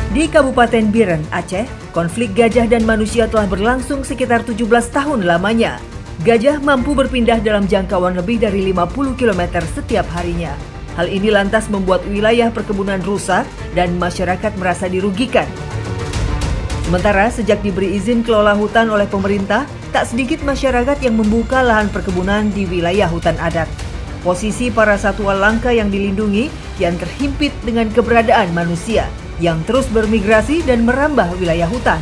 Di Kabupaten Biren, Aceh, konflik gajah dan manusia telah berlangsung sekitar 17 tahun lamanya. Gajah mampu berpindah dalam jangkauan lebih dari 50 km setiap harinya. Hal ini lantas membuat wilayah perkebunan rusak dan masyarakat merasa dirugikan. Sementara sejak diberi izin kelola hutan oleh pemerintah, tak sedikit masyarakat yang membuka lahan perkebunan di wilayah hutan adat. Posisi para satwa langka yang dilindungi kian terhimpit dengan keberadaan manusia yang terus bermigrasi dan merambah wilayah hutan.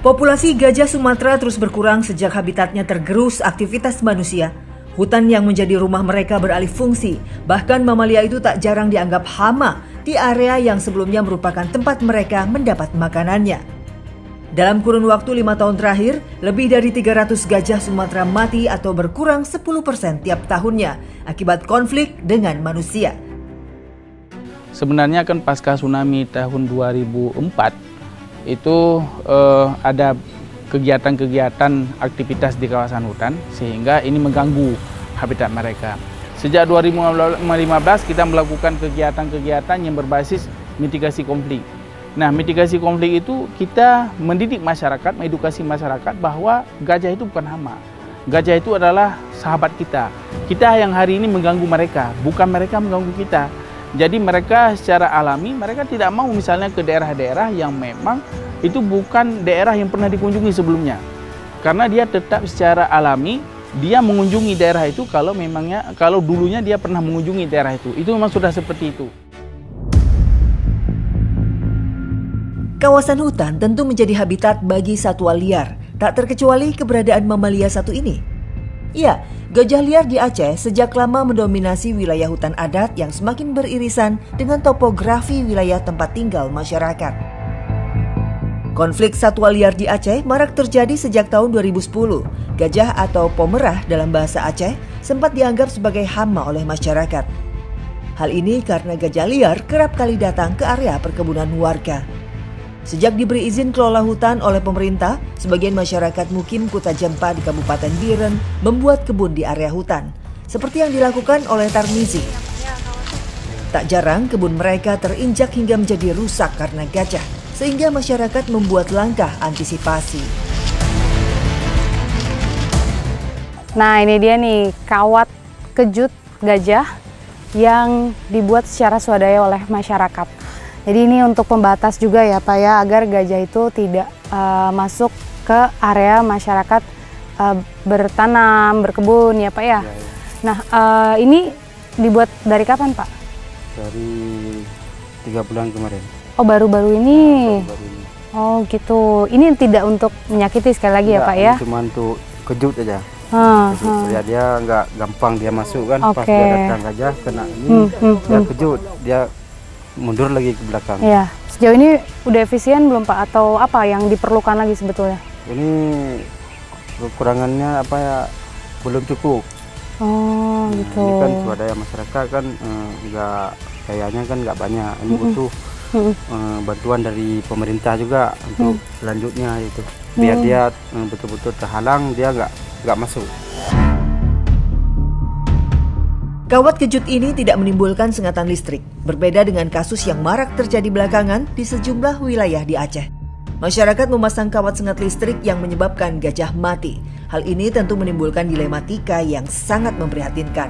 Populasi gajah Sumatera terus berkurang sejak habitatnya tergerus aktivitas manusia. Hutan yang menjadi rumah mereka beralih fungsi, bahkan mamalia itu tak jarang dianggap hama di area yang sebelumnya merupakan tempat mereka mendapat makanannya. Dalam kurun waktu 5 tahun terakhir, lebih dari 300 gajah Sumatera mati atau berkurang 10% tiap tahunnya akibat konflik dengan manusia. Sebenarnya kan pasca tsunami tahun 2004, itu ada kegiatan-kegiatan aktivitas di kawasan hutan sehingga ini mengganggu habitat mereka. Sejak 2015 kita melakukan kegiatan-kegiatan yang berbasis mitigasi konflik. Nah, mitigasi konflik itu kita mendidik masyarakat, mengedukasi masyarakat bahwa gajah itu bukan hama. Gajah itu adalah sahabat kita. Kita yang hari ini mengganggu mereka, bukan mereka mengganggu kita. Jadi mereka secara alami, mereka tidak mau misalnya ke daerah-daerah yang memang itu bukan daerah yang pernah dikunjungi sebelumnya. Karena dia tetap secara alami, dia mengunjungi daerah itu kalau dulunya dia pernah mengunjungi daerah itu. Itu memang sudah seperti itu. Kawasan hutan tentu menjadi habitat bagi satwa liar, tak terkecuali keberadaan mamalia satu ini. Ya, gajah liar di Aceh sejak lama mendominasi wilayah hutan adat yang semakin beririsan dengan topografi wilayah tempat tinggal masyarakat. Konflik satwa liar di Aceh marak terjadi sejak tahun 2010. Gajah atau pomerah dalam bahasa Aceh sempat dianggap sebagai hama oleh masyarakat. Hal ini karena gajah liar kerap kali datang ke area perkebunan warga. Sejak diberi izin kelola hutan oleh pemerintah, sebagian masyarakat mukim Kuta Jempa di Kabupaten Biren membuat kebun di area hutan, seperti yang dilakukan oleh Tarmizi. Tak jarang kebun mereka terinjak hingga menjadi rusak karena gajah, sehingga masyarakat membuat langkah antisipasi. Nah, ini dia nih kawat kejut gajah yang dibuat secara swadaya oleh masyarakat. Jadi ini untuk pembatas juga ya Pak ya, agar gajah itu tidak masuk ke area masyarakat bertanam, berkebun ya Pak ya. Nah ini dibuat dari kapan Pak? Dari 3 bulan kemarin. Oh baru-baru ini? Baru-baru ini. Oh gitu, ini tidak untuk menyakiti sekali lagi ya Pak ya? Cuma untuk kejut aja. Ya, dia nggak gampang dia masuk kan, pas dia datang gajah kena ini, dia kejut, dia mundur lagi ke belakang. Ya, sejauh ini udah efisien belum Pak? Atau apa yang diperlukan lagi sebetulnya? Ini kekurangannya apa ya, belum cukup. Oh gitu. Ini kan swadaya masyarakat kan kayaknya kan nggak banyak. Ini butuh bantuan dari pemerintah juga untuk selanjutnya itu. Biar dia betul-betul terhalang, dia nggak masuk. Kawat kejut ini tidak menimbulkan sengatan listrik, berbeda dengan kasus yang marak terjadi belakangan di sejumlah wilayah di Aceh. Masyarakat memasang kawat sengat listrik yang menyebabkan gajah mati. Hal ini tentu menimbulkan dilematika yang sangat memprihatinkan.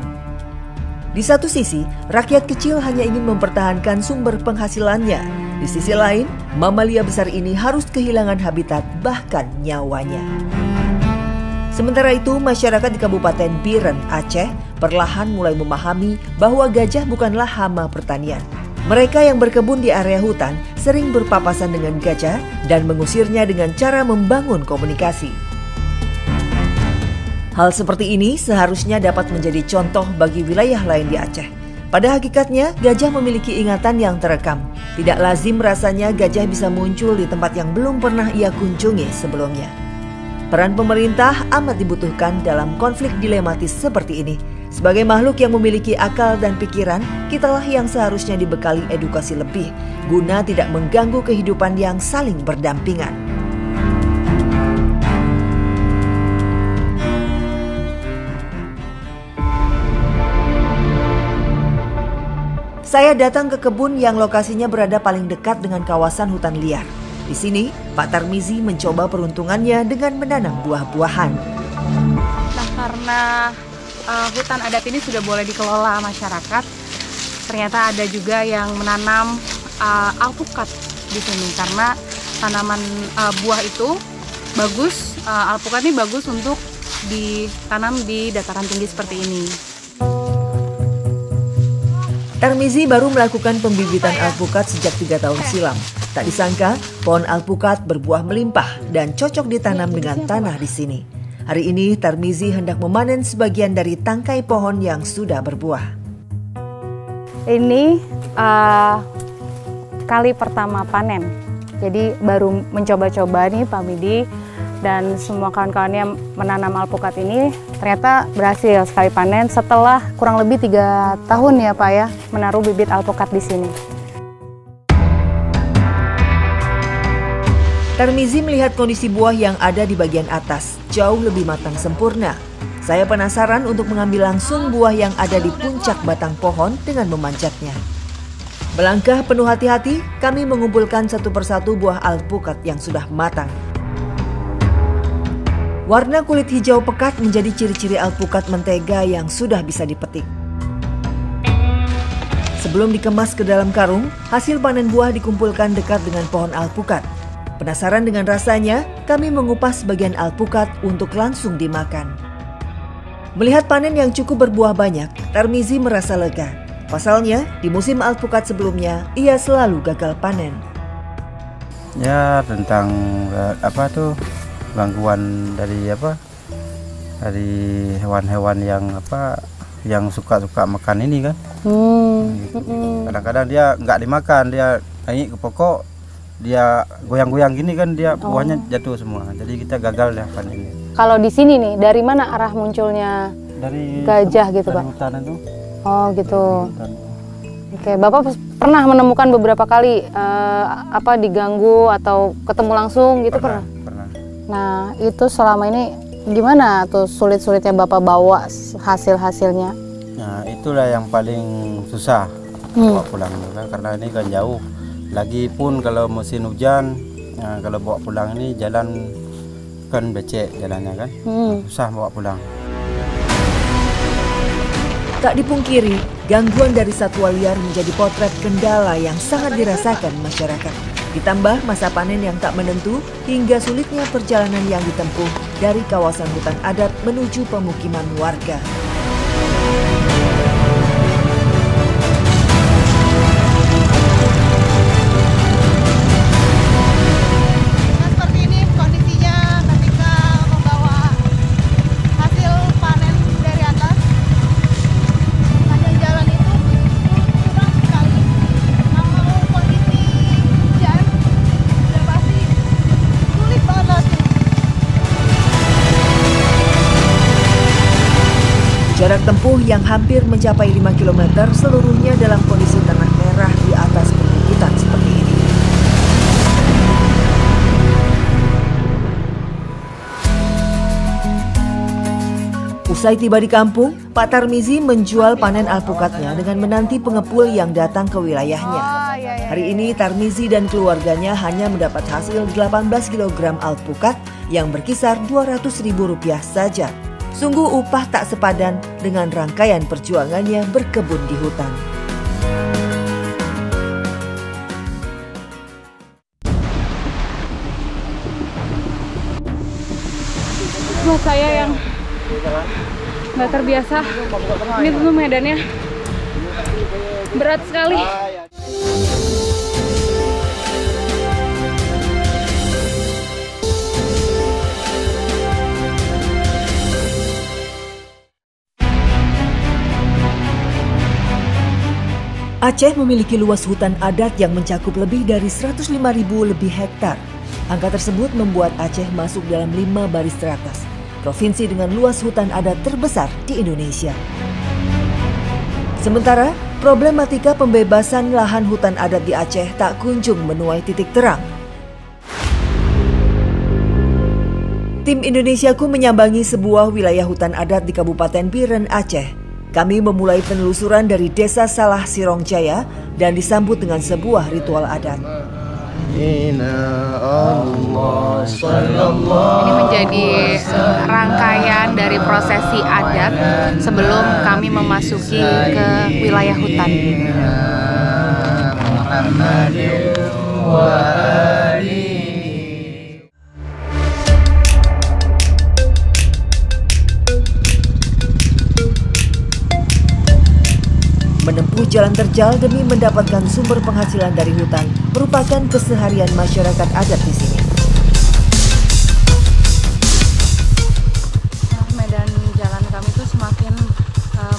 Di satu sisi, rakyat kecil hanya ingin mempertahankan sumber penghasilannya. Di sisi lain, mamalia besar ini harus kehilangan habitat bahkan nyawanya. Sementara itu, masyarakat di Kabupaten Biren, Aceh, perlahan mulai memahami bahwa gajah bukanlah hama pertanian. Mereka yang berkebun di area hutan sering berpapasan dengan gajah dan mengusirnya dengan cara membangun komunikasi. Hal seperti ini seharusnya dapat menjadi contoh bagi wilayah lain di Aceh. Pada hakikatnya, gajah memiliki ingatan yang terekam. Tidak lazim rasanya gajah bisa muncul di tempat yang belum pernah ia kunjungi sebelumnya. Peran pemerintah amat dibutuhkan dalam konflik dilematis seperti ini, Sebagai makhluk yang memiliki akal dan pikiran, kitalah yang seharusnya dibekali edukasi lebih, guna tidak mengganggu kehidupan yang saling berdampingan. Saya datang ke kebun yang lokasinya berada paling dekat dengan kawasan hutan liar. Di sini, Pak Tarmizi mencoba peruntungannya dengan menanam buah-buahan. Nah, karena hutan adat ini sudah boleh dikelola masyarakat, ternyata ada juga yang menanam alpukat di sini karena tanaman buah itu bagus, alpukat ini bagus untuk ditanam di dataran tinggi seperti ini. Tarmizi baru melakukan pembibitan alpukat sejak 3 tahun silam. Tak disangka, pohon alpukat berbuah melimpah dan cocok ditanam dengan tanah di sini. Hari ini Tarmizi hendak memanen sebagian dari tangkai pohon yang sudah berbuah. Ini kali pertama panen, jadi baru mencoba-coba nih Pak Midi dan semua kawan-kawannya menanam alpukat ini ternyata berhasil sekali panen setelah kurang lebih 3 tahun ya Pak ya menaruh bibit alpukat di sini. Tarmizi melihat kondisi buah yang ada di bagian atas jauh lebih matang sempurna. Saya penasaran untuk mengambil langsung buah yang ada di puncak batang pohon dengan memanjatnya. Melangkah penuh hati-hati, kami mengumpulkan satu persatu buah alpukat yang sudah matang. Warna kulit hijau pekat menjadi ciri-ciri alpukat mentega yang sudah bisa dipetik. Sebelum dikemas ke dalam karung, hasil panen buah dikumpulkan dekat dengan pohon alpukat. Penasaran dengan rasanya, kami mengupas sebagian alpukat untuk langsung dimakan. Melihat panen yang cukup berbuah banyak, Tarmizi merasa lega. Pasalnya, di musim alpukat sebelumnya, ia selalu gagal panen. Ya, tentang gangguan dari hewan-hewan yang suka makan ini kan. Kadang-kadang dia nggak dimakan, dia naik ke pokok, dia goyang-goyang gini kan, dia buahnya jatuh semua. Jadi kita gagal ya panen ini. Kalau di sini nih, dari mana arah munculnya dari gajah gitu dari Pak? Hutan itu. Oh gitu. Oke, Bapak pernah menemukan beberapa kali diganggu atau ketemu langsung gitu pernah? Pernah. Nah itu selama ini gimana tuh sulit-sulitnya Bapak bawa hasil-hasilnya? Nah itulah yang paling susah bawa pulang kan, karena ini kan jauh. Lagi pun kalau musim hujan, kalau bawa pulang ini jalan kan becek jalannya kan, susah bawa pulang. Tak dipungkiri, gangguan dari satwa liar menjadi potret kendala yang sangat dirasakan masyarakat. Ditambah masa panen yang tak menentu hingga sulitnya perjalanan yang ditempuh dari kawasan hutan adat menuju pemukiman warga. Jarak tempuh yang hampir mencapai 5 km seluruhnya dalam kondisi tanah merah di atas perbukitan seperti ini. Usai tiba di kampung, Pak Tarmizi menjual panen alpukatnya dengan menanti pengepul yang datang ke wilayahnya. Hari ini Tarmizi dan keluarganya hanya mendapat hasil 18 kg alpukat yang berkisar Rp200.000 saja. Sungguh upah tak sepadan dengan rangkaian perjuangannya berkebun di hutan. Buat saya yang nggak terbiasa, ini tuh medannya berat sekali. Aceh memiliki luas hutan adat yang mencakup lebih dari 105.000 lebih hektar. Angka tersebut membuat Aceh masuk dalam 5 baris teratas, provinsi dengan luas hutan adat terbesar di Indonesia. Sementara, problematika pembebasan lahan hutan adat di Aceh tak kunjung menuai titik terang. Tim Indonesiaku menyambangi sebuah wilayah hutan adat di Kabupaten Biren, Aceh. Kami memulai penelusuran dari Desa Salah Sirong Jaya dan disambut dengan sebuah ritual adat. Ini menjadi rangkaian dari prosesi adat sebelum kami memasuki ke wilayah hutan. Menempuh jalan terjal demi mendapatkan sumber penghasilan dari hutan merupakan keseharian masyarakat adat di sini. Medan jalan kami tuh semakin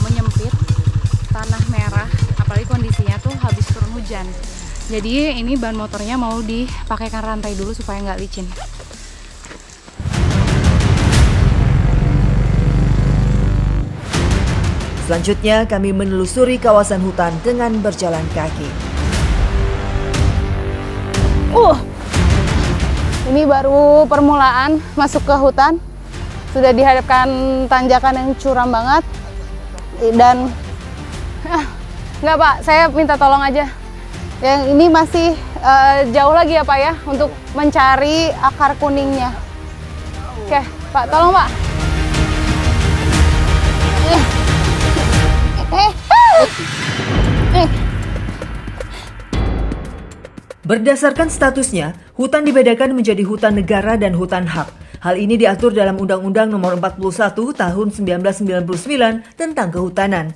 menyempit, tanah merah, apalagi kondisinya tuh habis turun hujan. Jadi ini ban motornya mau dipakaikan rantai dulu supaya nggak licin. Selanjutnya kami menelusuri kawasan hutan dengan berjalan kaki. Ini baru permulaan masuk ke hutan. Sudah dihadapkan tanjakan yang curam banget. Dan nggak Pak, saya minta tolong aja. Yang ini masih jauh lagi ya Pak ya untuk mencari akar kuningnya. Oke Pak, tolong Pak. Berdasarkan statusnya, hutan dibedakan menjadi hutan negara dan hutan hak. Hal ini diatur dalam Undang-Undang Nomor 41 Tahun 1999 tentang Kehutanan.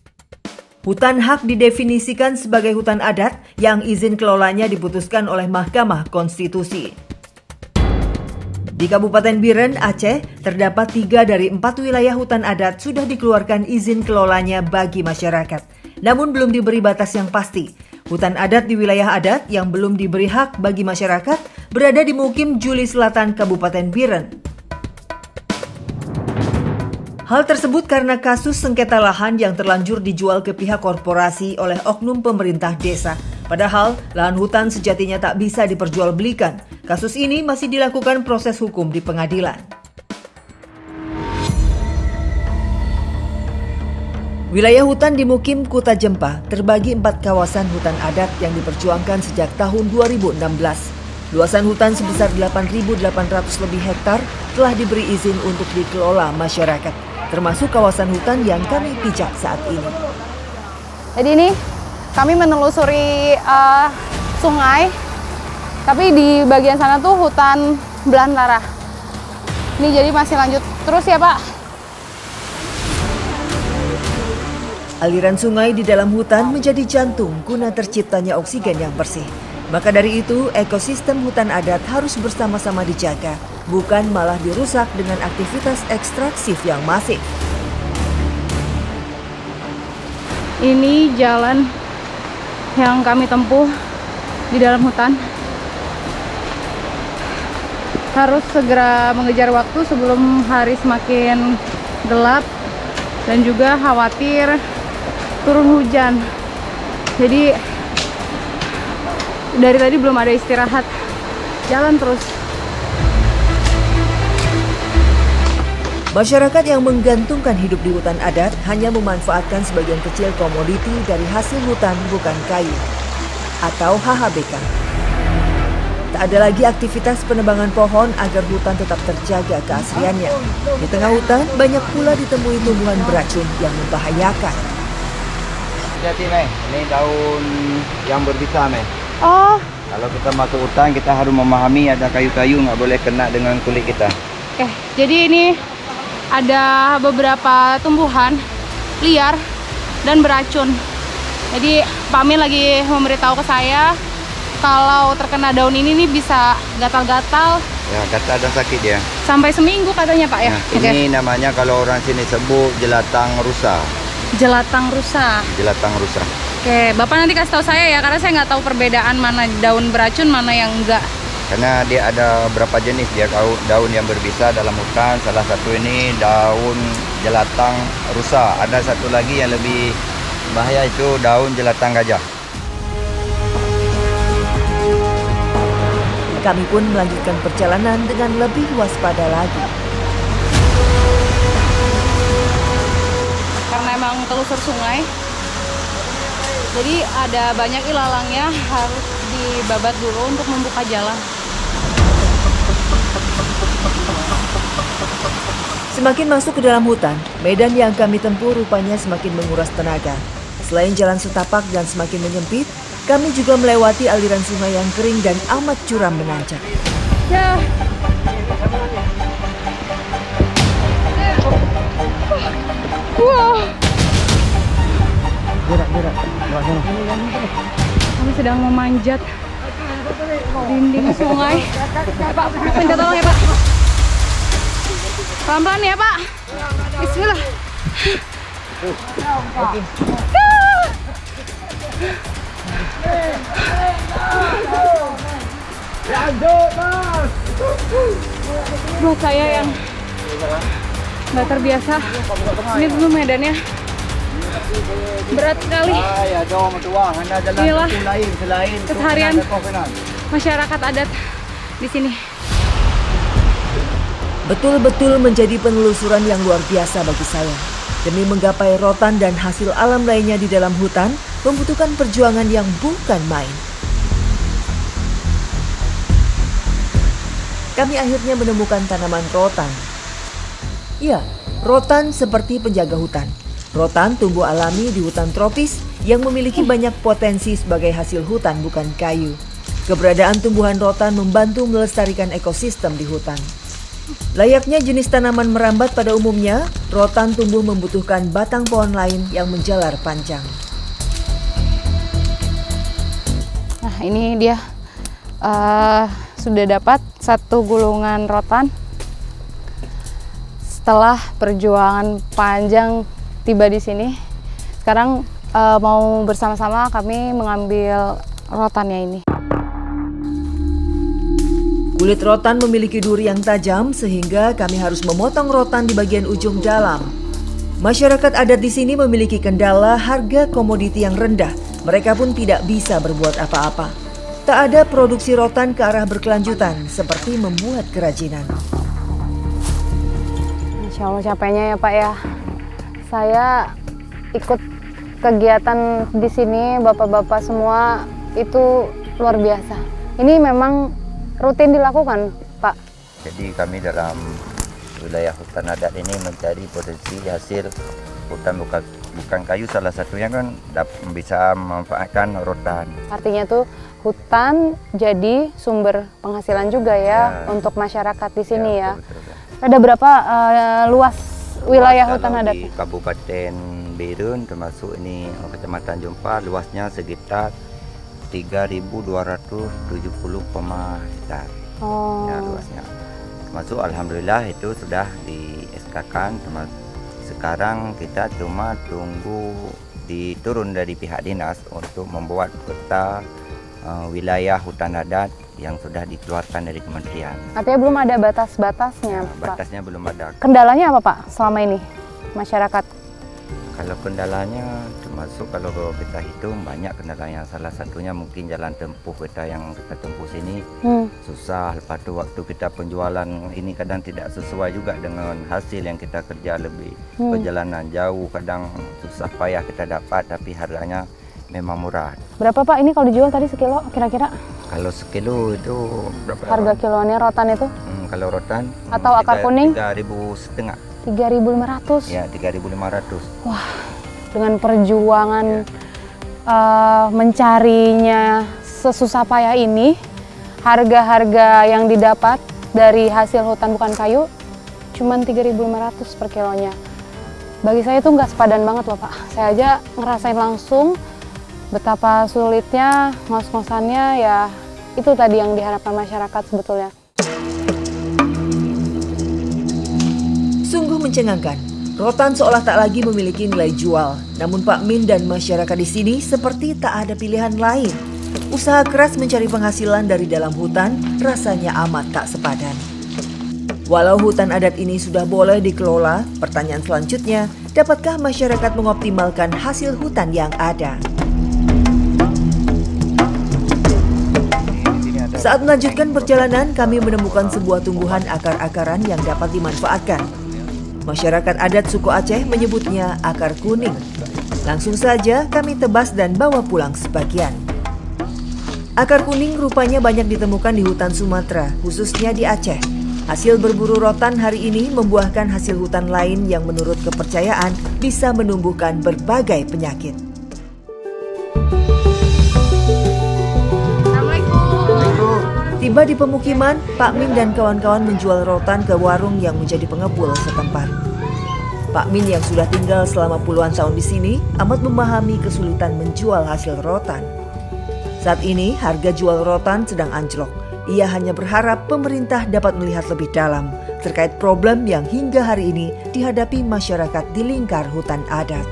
Hutan hak didefinisikan sebagai hutan adat yang izin kelolanya diputuskan oleh Mahkamah Konstitusi. Di Kabupaten Biren, Aceh, terdapat 3 dari 4 wilayah hutan adat sudah dikeluarkan izin kelolanya bagi masyarakat. Namun belum diberi batas yang pasti. Hutan adat di wilayah adat yang belum diberi hak bagi masyarakat berada di Mukim Juli Selatan, Kabupaten Biren. Hal tersebut karena kasus sengketa lahan yang terlanjur dijual ke pihak korporasi oleh oknum pemerintah desa. Padahal lahan hutan sejatinya tak bisa diperjualbelikan. Kasus ini masih dilakukan proses hukum di pengadilan. Wilayah hutan di Mukim Kuta Jempa terbagi 4 kawasan hutan adat yang diperjuangkan sejak tahun 2016. Luasan hutan sebesar 8.800 lebih hektar telah diberi izin untuk dikelola masyarakat, termasuk kawasan hutan yang kami pijak saat ini. Jadi ini kami menelusuri sungai, tapi di bagian sana tuh hutan belantara. Ini jadi masih lanjut terus ya Pak. Aliran sungai di dalam hutan menjadi jantung guna terciptanya oksigen yang bersih. Maka dari itu, ekosistem hutan adat harus bersama-sama dijaga, bukan malah dirusak dengan aktivitas ekstraksif yang masif. Ini jalan yang kami tempuh di dalam hutan. Harus segera mengejar waktu sebelum hari semakin gelap dan juga khawatir turun hujan. Jadi dari tadi belum ada istirahat, jalan terus. Masyarakat yang menggantungkan hidup di hutan adat hanya memanfaatkan sebagian kecil komoditi dari hasil hutan bukan kayu atau HHBK. Tak ada lagi aktivitas penebangan pohon agar hutan tetap terjaga keasliannya. Di tengah hutan banyak pula ditemui tumbuhan beracun yang membahayakan. Hati-hati Mei, ini daun yang berbisa Mei. Oh, Kalau kita masuk hutan kita harus memahami ada kayu-kayu nggak boleh kena dengan kulit kita. oke. Jadi ini ada beberapa tumbuhan liar dan beracun. Jadi Pak Amin lagi memberitahu ke saya kalau terkena daun ini nih bisa gatal-gatal. Ya, gatal dan sakit dia. Sampai seminggu katanya Pak ya. Nah, ini namanya kalau orang sini sebut jelatang rusa. Jelatang rusa. Jelatang rusa. Oke, Bapak nanti kasih tahu saya ya, karena saya nggak tahu perbedaan mana daun beracun, mana yang enggak. Karena dia ada berapa jenis dia daun yang berbisa dalam hutan. Salah satu ini daun jelatang rusa. Ada satu lagi yang lebih bahaya itu daun jelatang gajah. Kami pun melanjutkan perjalanan dengan lebih waspada lagi. Karena emang telusur sungai, jadi ada banyak ilalangnya, harus dibabat dulu untuk membuka jalan. Semakin masuk ke dalam hutan, medan yang kami tempuh rupanya semakin menguras tenaga. Selain jalan setapak dan semakin menyempit, kami juga melewati aliran sungai yang kering dan amat curam menanjak. Ya. Wah. Gerak. Kami sedang memanjat dinding sungai. Pak, minta tolong ya Pak. Pelan-pelan ya Pak. Bismillah. Buat saya yang nggak terbiasa, ini dulu medannya berat sekali. Inilah keseharian masyarakat adat di sini. Betul-betul menjadi penelusuran yang luar biasa bagi saya. Demi menggapai rotan dan hasil alam lainnya di dalam hutan, membutuhkan perjuangan yang bukan main. Kami akhirnya menemukan tanaman rotan. Ya, rotan seperti penjaga hutan. Rotan tumbuh alami di hutan tropis yang memiliki banyak potensi sebagai hasil hutan bukan kayu. Keberadaan tumbuhan rotan membantu melestarikan ekosistem di hutan. Layaknya jenis tanaman merambat pada umumnya, rotan tumbuh membutuhkan batang pohon lain yang menjalar panjang. Nah, ini dia sudah dapat satu gulungan rotan. Setelah perjuangan panjang tiba di sini, sekarang mau bersama-sama kami mengambil rotannya ini. Kulit rotan memiliki duri yang tajam sehingga kami harus memotong rotan di bagian ujung dalam. Masyarakat adat di sini memiliki kendala harga komoditi yang rendah. Mereka pun tidak bisa berbuat apa-apa. Tak ada produksi rotan ke arah berkelanjutan seperti membuat kerajinan. Insya Allah capeknya ya Pak ya. Saya ikut kegiatan di sini, bapak-bapak semua itu luar biasa. Ini memang rutin dilakukan, Pak. Jadi kami dalam wilayah hutan adat ini mencari potensi hasil hutan bukan kayu, salah satunya kan bisa memanfaatkan rotan. Artinya tuh hutan jadi sumber penghasilan juga ya untuk masyarakat di sini ya. Betul. Ada berapa luas wilayah hutan adat? Di Kabupaten Berun termasuk ini Kecamatan Jompa, luasnya sekitar 3.270 hektar. Ya, luasnya. Termasuk alhamdulillah itu sudah di SK-kan. Sekarang kita cuma tunggu diturun dari pihak dinas untuk membuat peta wilayah hutan adat yang sudah dikeluarkan dari kementerian. Artinya belum ada batas-batasnya, Pak? Batasnya belum ada. Kendalanya apa Pak selama ini masyarakat? Kalau kendalanya termasuk kalau kita hitung banyak kendalanya. Salah satunya mungkin jalan tempuh kita yang kita tempuh sini susah. Lepas itu waktu kita penjualan ini kadang tidak sesuai juga dengan hasil yang kita kerja, lebih perjalanan jauh, kadang susah payah kita dapat, tapi harganya memang murah. Berapa Pak ini kalau dijual tadi sekilo kira-kira? Kalau sekilo itu berapa? Harga kiloannya rotan itu? Kalau rotan atau akar kuning? 3.500. 3.500? Ya, 3.500. Wah, dengan perjuangan mencarinya sesusah payah ini, harga-harga yang didapat dari hasil hutan bukan kayu cuman 3.500 per kilonya. Bagi saya itu nggak sepadan banget loh Pak. Saya aja ngerasain langsung betapa sulitnya ngos-ngosannya, ya itu tadi yang diharapkan masyarakat sebetulnya. Sungguh mencengangkan, rotan seolah tak lagi memiliki nilai jual. Namun Pak Min dan masyarakat di sini seperti tak ada pilihan lain. Usaha keras mencari penghasilan dari dalam hutan rasanya amat tak sepadan. Walau hutan adat ini sudah boleh dikelola, pertanyaan selanjutnya, dapatkah masyarakat mengoptimalkan hasil hutan yang ada? Saat melanjutkan perjalanan, kami menemukan sebuah tumbuhan akar-akaran yang dapat dimanfaatkan. Masyarakat adat suku Aceh menyebutnya akar kuning. Langsung saja kami tebas dan bawa pulang sebagian. Akar kuning rupanya banyak ditemukan di hutan Sumatera, khususnya di Aceh. Hasil berburu rotan hari ini membuahkan hasil hutan lain yang menurut kepercayaan bisa menumbuhkan berbagai penyakit. Tiba di pemukiman, Pak Min dan kawan-kawan menjual rotan ke warung yang menjadi pengepul setempat. Pak Min yang sudah tinggal selama puluhan tahun di sini amat memahami kesulitan menjual hasil rotan. Saat ini harga jual rotan sedang anjlok. Ia hanya berharap pemerintah dapat melihat lebih dalam terkait problem yang hingga hari ini dihadapi masyarakat di lingkar hutan adat.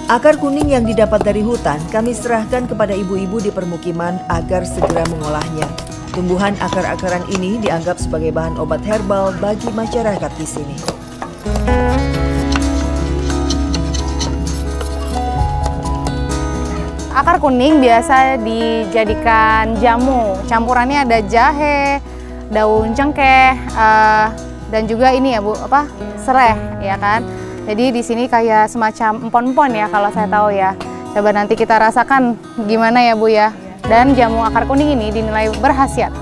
Akar kuning yang didapat dari hutan kami serahkan kepada ibu-ibu di permukiman agar segera mengolahnya. Tumbuhan akar-akaran ini dianggap sebagai bahan obat herbal bagi masyarakat di sini. Akar kuning biasa dijadikan jamu. Campurannya ada jahe, daun cengkeh, dan juga ini ya Bu, serai, ya kan? Jadi di sini kayak semacam empon-empon ya kalau saya tahu ya. Coba nanti kita rasakan gimana ya Bu ya. Dan jamu akar kuning ini dinilai berkhasiat.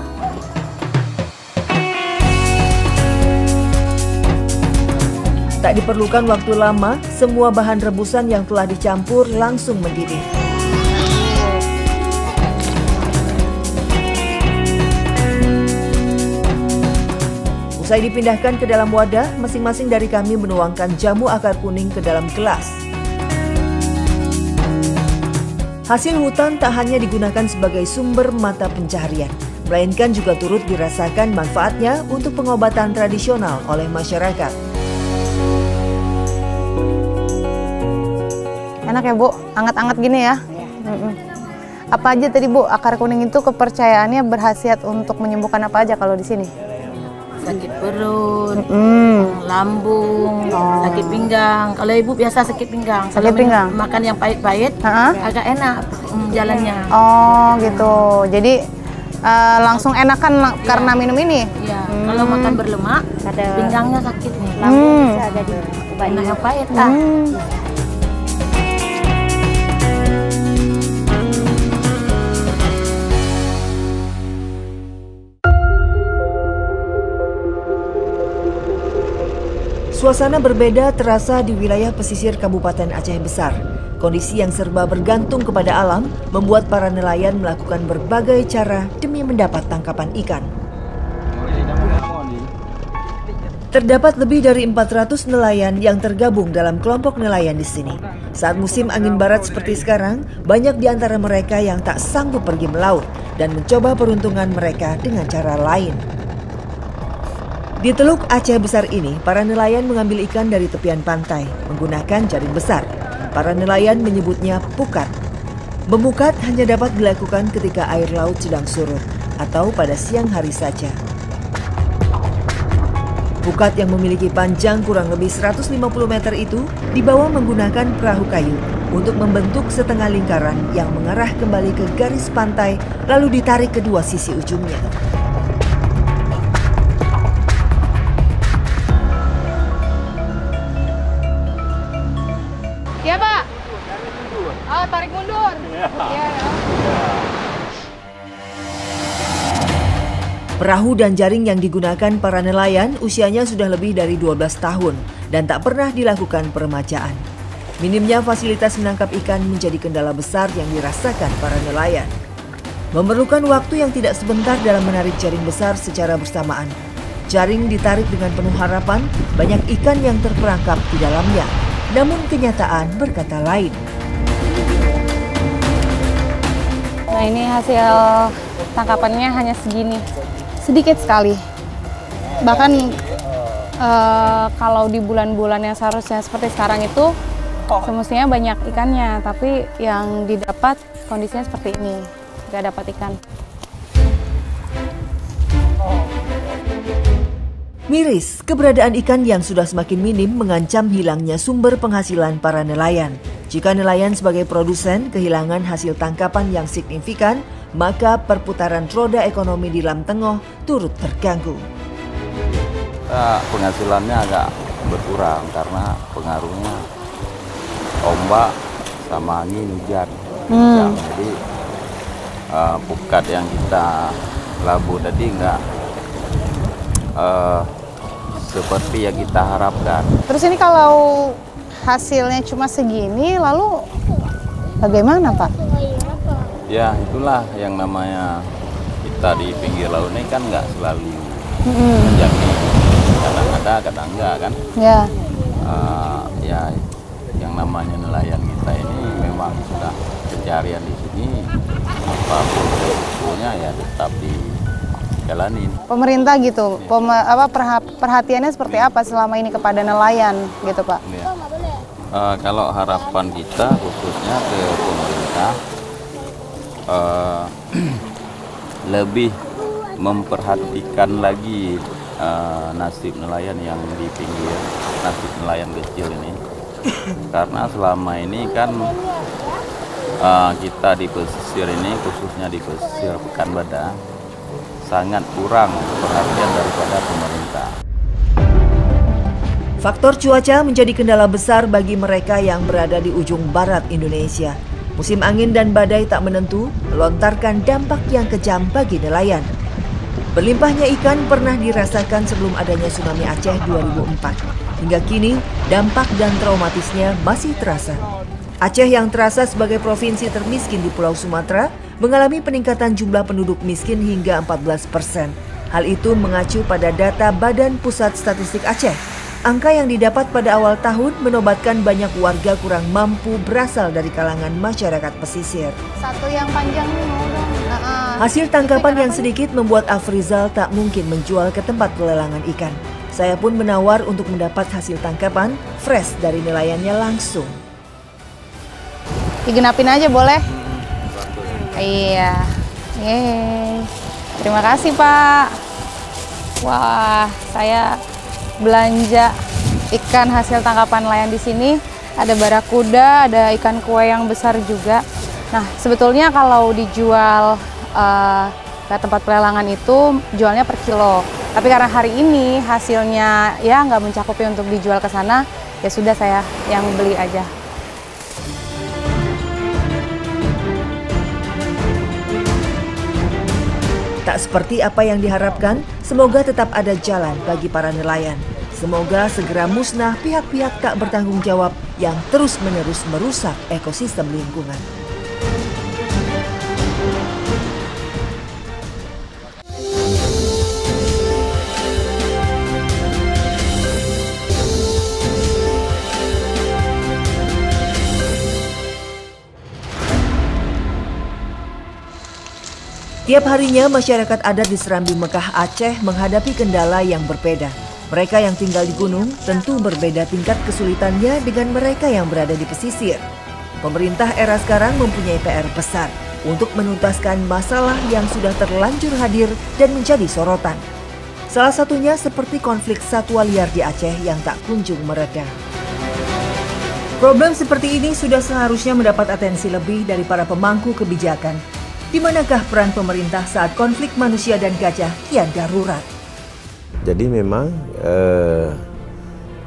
Tak diperlukan waktu lama, semua bahan rebusan yang telah dicampur langsung mendidih. Usai dipindahkan ke dalam wadah, masing-masing dari kami menuangkan jamu akar kuning ke dalam gelas. Hasil hutan tak hanya digunakan sebagai sumber mata pencaharian, melainkan juga turut dirasakan manfaatnya untuk pengobatan tradisional oleh masyarakat. Enak ya Bu, anget-anget gini ya. Apa aja tadi Bu, akar kuning itu kepercayaannya berkhasiat untuk menyembuhkan apa aja kalau di sini? Sakit perut, lambung, sakit pinggang. Kalau ibu biasa sakit pinggang, sakit pinggang. Makan yang pahit-pahit, agak enak jalannya. Oh gitu, jadi langsung enakan karena minum ini? Iya, kalau makan berlemak, pinggangnya sakit nih. Lambung bisa jadi banyak yang pahit. Suasana berbeda terasa di wilayah pesisir Kabupaten Aceh Besar. Kondisi yang serba bergantung kepada alam membuat para nelayan melakukan berbagai cara demi mendapat tangkapan ikan. Terdapat lebih dari 400 nelayan yang tergabung dalam kelompok nelayan di sini. Saat musim angin barat seperti sekarang, banyak di antara mereka yang tak sanggup pergi melaut dan mencoba peruntungan mereka dengan cara lain. Di Teluk Aceh Besar ini, para nelayan mengambil ikan dari tepian pantai menggunakan jaring besar. Para nelayan menyebutnya pukat. Memukat hanya dapat dilakukan ketika air laut sedang surut atau pada siang hari saja. Pukat yang memiliki panjang kurang lebih 150 meter itu dibawa menggunakan perahu kayu untuk membentuk setengah lingkaran yang mengarah kembali ke garis pantai lalu ditarik kedua sisi ujungnya. Ya Pak. Oh, tarik mundur. Ya. Perahu dan jaring yang digunakan para nelayan usianya sudah lebih dari 12 tahun dan tak pernah dilakukan peremajaan. Minimnya fasilitas menangkap ikan menjadi kendala besar yang dirasakan para nelayan. Memerlukan waktu yang tidak sebentar dalam menarik jaring besar secara bersamaan. Jaring ditarik dengan penuh harapan, banyak ikan yang terperangkap di dalamnya. Namun kenyataan berkata lain. Nah ini hasil tangkapannya hanya segini, sedikit sekali. Bahkan kalau di bulan-bulan yang seharusnya seperti sekarang itu semestinya banyak ikannya, tapi yang didapat kondisinya seperti ini, nggak dapat ikan. Miris, keberadaan ikan yang sudah semakin minim mengancam hilangnya sumber penghasilan para nelayan. Jika nelayan sebagai produsen kehilangan hasil tangkapan yang signifikan, maka perputaran roda ekonomi di Lam Tengah turut terganggu. Penghasilannya agak berkurang karena pengaruhnya ombak sama angin hujan. Jadi pukat yang kita labu tadi enggak seperti yang kita harapkan. Terus ini kalau hasilnya cuma segini, lalu bagaimana Pak? Ya itulah yang namanya kita di pinggir laut ini kan nggak selalu menjamin. Kadang ada, kadang enggak kan. Ya. Ya yang namanya nelayan kita ini memang sudah pencarian di sini. Apapun resikonya ya tetap dijalanin. Pemerintah gitu, perhatiannya seperti apa selama ini kepada nelayan gitu Pak? Ya. Kalau harapan kita khususnya ke pemerintah lebih memperhatikan lagi nasib nelayan yang di pinggir, nasib nelayan kecil ini. Karena selama ini kan kita di pesisir ini, khususnya di pesisir Pekanbadak, sangat kurang perhatian daripada pemerintah. Faktor cuaca menjadi kendala besar bagi mereka yang berada di ujung barat Indonesia. Musim angin dan badai tak menentu melontarkan dampak yang kejam bagi nelayan. Berlimpahnya ikan pernah dirasakan sebelum adanya tsunami Aceh 2004. Hingga kini, dampak dan traumatisnya masih terasa. Aceh yang terasa sebagai provinsi termiskin di Pulau Sumatera mengalami peningkatan jumlah penduduk miskin hingga 14%. Hal itu mengacu pada data Badan Pusat Statistik Aceh. Angka yang didapat pada awal tahun menobatkan banyak warga kurang mampu berasal dari kalangan masyarakat pesisir. Satu yang panjang nih mau dong. Hasil tangkapan yang sedikit membuat Afrizal tak mungkin menjual ke tempat pelelangan ikan. Saya pun menawar untuk mendapat hasil tangkapan fresh dari nelayannya langsung. Digenapin aja boleh? Iya. Yeay. Terima kasih Pak. Wah, saya belanja ikan hasil tangkapan nelayan di sini. Ada barakuda, ada ikan kue yang besar juga. Nah, sebetulnya kalau dijual ke tempat pelelangan itu jualnya per kilo. Tapi karena hari ini hasilnya ya nggak mencakupi untuk dijual ke sana, ya sudah saya yang beli aja. Tak seperti apa yang diharapkan, semoga tetap ada jalan bagi para nelayan. Semoga segera musnah pihak-pihak tak bertanggung jawab yang terus-menerus merusak ekosistem lingkungan. Tiap harinya masyarakat adat di Serambi Mekah Aceh menghadapi kendala yang berbeda. Mereka yang tinggal di gunung tentu berbeda tingkat kesulitannya dengan mereka yang berada di pesisir. Pemerintah era sekarang mempunyai PR besar untuk menuntaskan masalah yang sudah terlanjur hadir dan menjadi sorotan. Salah satunya seperti konflik satwa liar di Aceh yang tak kunjung mereda. Problem seperti ini sudah seharusnya mendapat atensi lebih dari para pemangku kebijakan. Di manakah peran pemerintah saat konflik manusia dan gajah kian darurat? Jadi memang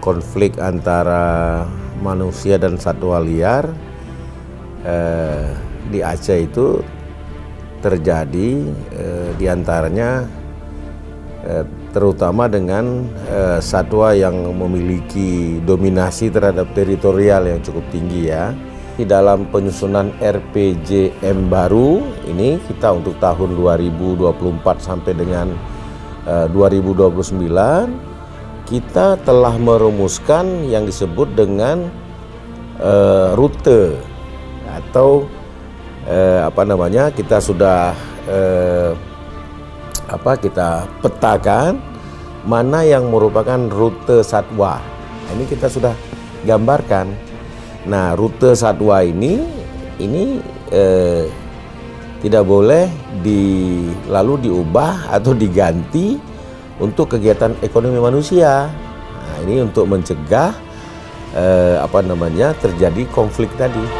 konflik antara manusia dan satwa liar di Aceh itu terjadi diantaranya terutama dengan satwa yang memiliki dominasi terhadap teritorial yang cukup tinggi ya. Di dalam penyusunan RPJM baru ini kita untuk tahun 2024 sampai dengan 2029 kita telah merumuskan yang disebut dengan rute atau kita sudah kita petakan mana yang merupakan rute satwa. Ini kita sudah gambarkan. Nah, rute satwa ini tidak boleh lalu diubah atau diganti untuk kegiatan ekonomi manusia. Nah, ini untuk mencegah terjadi konflik tadi.